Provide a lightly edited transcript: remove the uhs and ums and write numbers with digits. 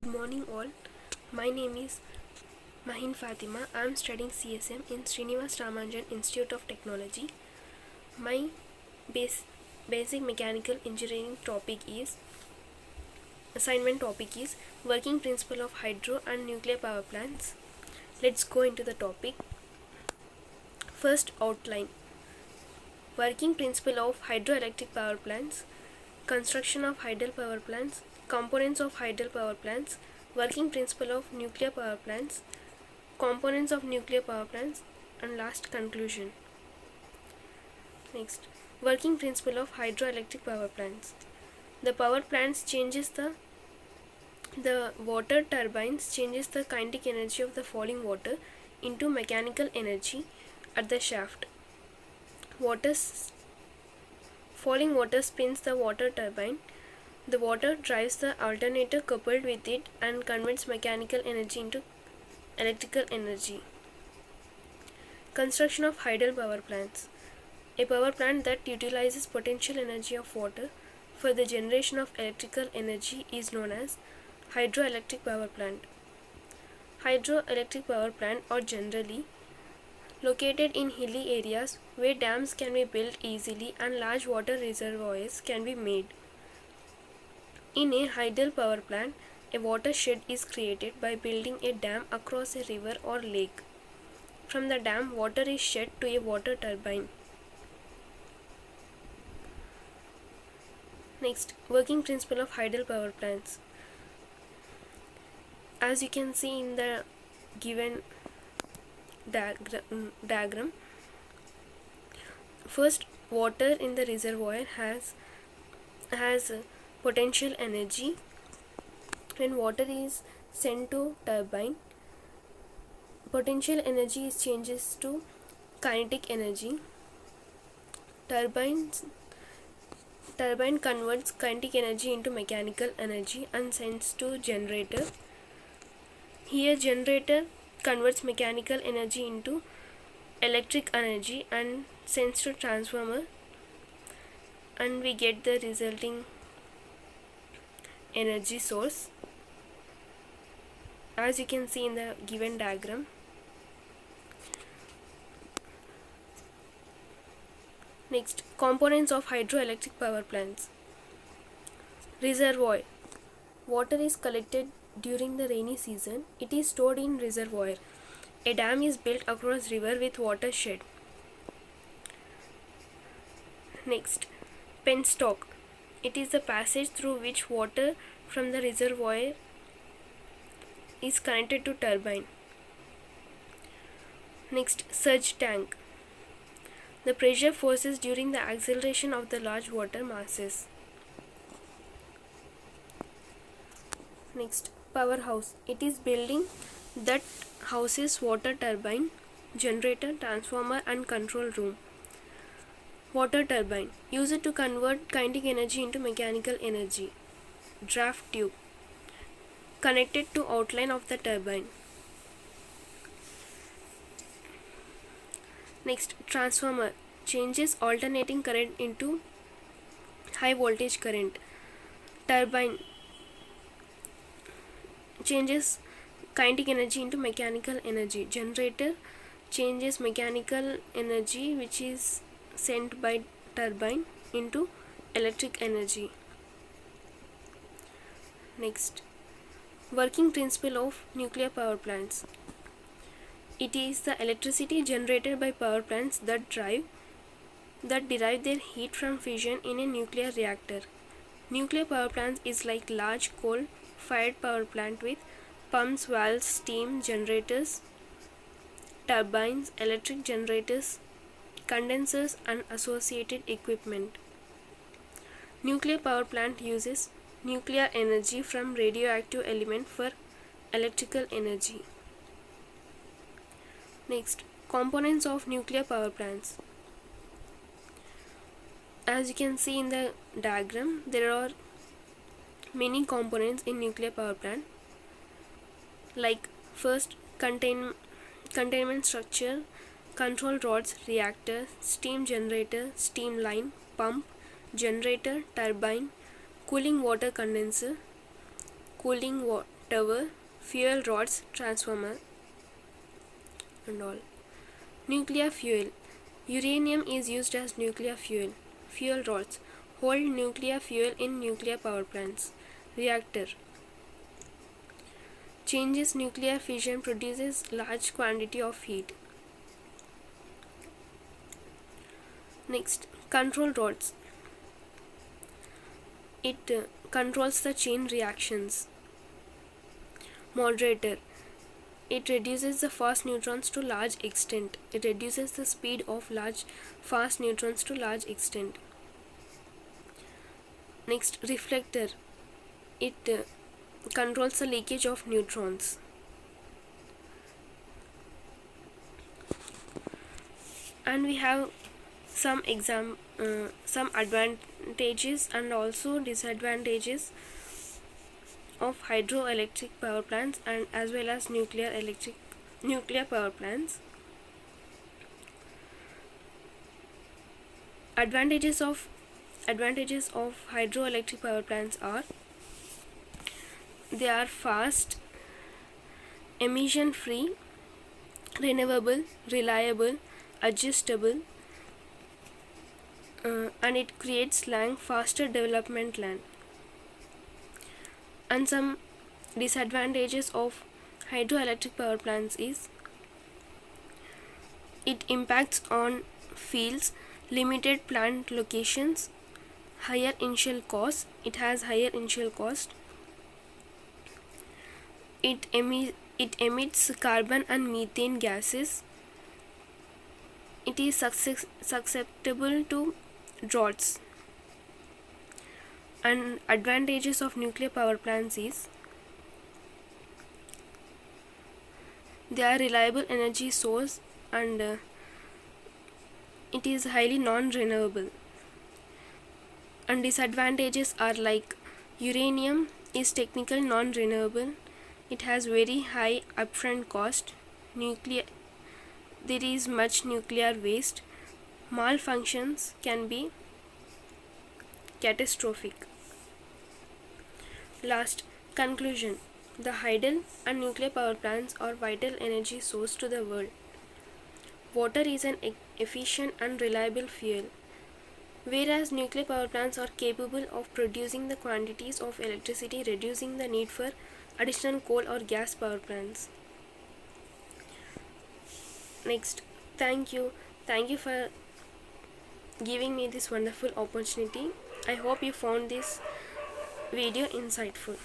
morning all. My name is Mahin Fatima. I am studying CSM in Srinivas Ramanujan Institute of Technology. My basic mechanical engineering assignment topic is working principle of hydro and nuclear power plants. Let's go into the topic. First, outline. Working principle of hydroelectric power plants, construction of hydel power plants, components of hydel power plants, working principle of nuclear power plants, components of nuclear power plants, and last conclusion. Next, working principle of hydroelectric power plants. The power plants changes the water turbines changes the kinetic energy of the falling water into mechanical energy at the shaft. Falling water spins the water turbine. The water drives the alternator coupled with it and converts mechanical energy into electrical energy. Construction of hydel power plants. A power plant that utilizes potential energy of water for the generation of electrical energy is known as hydroelectric power plant. Hydroelectric power plant are generally located in hilly areas where dams can be built easily and large water reservoirs can be made. In a hydel power plant, a watershed is created by building a dam across a river or lake. From the dam, water is shed to a water turbine. Next, working principle of hydel power plants. As you can see in the given diagram, first, water in the reservoir has potential energy. When water is sent to turbine, potential energy changes to kinetic energy. Turbine converts kinetic energy into mechanical energy and sends to generator. Here generator converts mechanical energy into electric energy and sends to transformer, and we get the resulting energy source as you can see in the given diagram. Next, components of hydroelectric power plants. Reservoir. Water is collected during the rainy season. It is stored in reservoir. A dam is built across river with watershed. Next, penstock. It is the passage through which water from the reservoir is connected to turbine. Next, surge tank. The pressure forces during the acceleration of the large water masses. Next, powerhouse. It is building that houses water turbine, generator, transformer and control room. Water turbine. Used to convert kinetic energy into mechanical energy. Draft tube. Connected to outline of the turbine. Next, transformer. Changes alternating current into high voltage current. Turbine. Changes kinetic energy into mechanical energy. Generator changes mechanical energy which is sent by turbine into electric energy. Next, working principle of nuclear power plants. It is the electricity generated by power plants that derive their heat from fission in a nuclear reactor. Nuclear power plants is like large coal-fired power plant with pumps, valves, steam generators, turbines, electric generators, condensers and associated equipment. Nuclear power plant uses nuclear energy from radioactive element for electrical energy. Next, components of nuclear power plants. As you can see in the diagram, there are many components in nuclear power plant. Like first, containment structure, control rods, reactor, steam generator, steam line, pump, generator, turbine, cooling water condenser, cooling tower, fuel rods, transformer, and all. Nuclear fuel. Uranium is used as nuclear fuel. Fuel rods hold nuclear fuel in nuclear power plants. Reactor changes nuclear fission, produces large quantity of heat. Next, control rods. It controls the chain reactions. Moderator. It reduces the fast neutrons to large extent. It reduces the speed of fast neutrons to large extent. Next, reflector. It controls the leakage of neutrons. And we have some advantages and also disadvantages of hydroelectric power plants and as well as nuclear power plants. Advantages of hydroelectric power plants are: they are fast, emission free, renewable, reliable, adjustable, and it creates faster development land. And some disadvantages of hydroelectric power plants is: it impacts on fields, limited plant locations, higher initial cost. It has higher initial cost. It emits carbon and methane gases. It is susceptible to droughts. And advantages of nuclear power plants is: they are reliable energy source and it is highly non-renewable. And disadvantages are like uranium is technical non-renewable. It has very high upfront cost. There is much nuclear waste. Malfunctions can be catastrophic. Last, conclusion. The hydel and nuclear power plants are vital energy source to the world. Water is an efficient and reliable fuel, whereas nuclear power plants are capable of producing the quantities of electricity, reducing the need for additional coal or gas power plants. Next, thank you for giving me this wonderful opportunity. I hope you found this video insightful.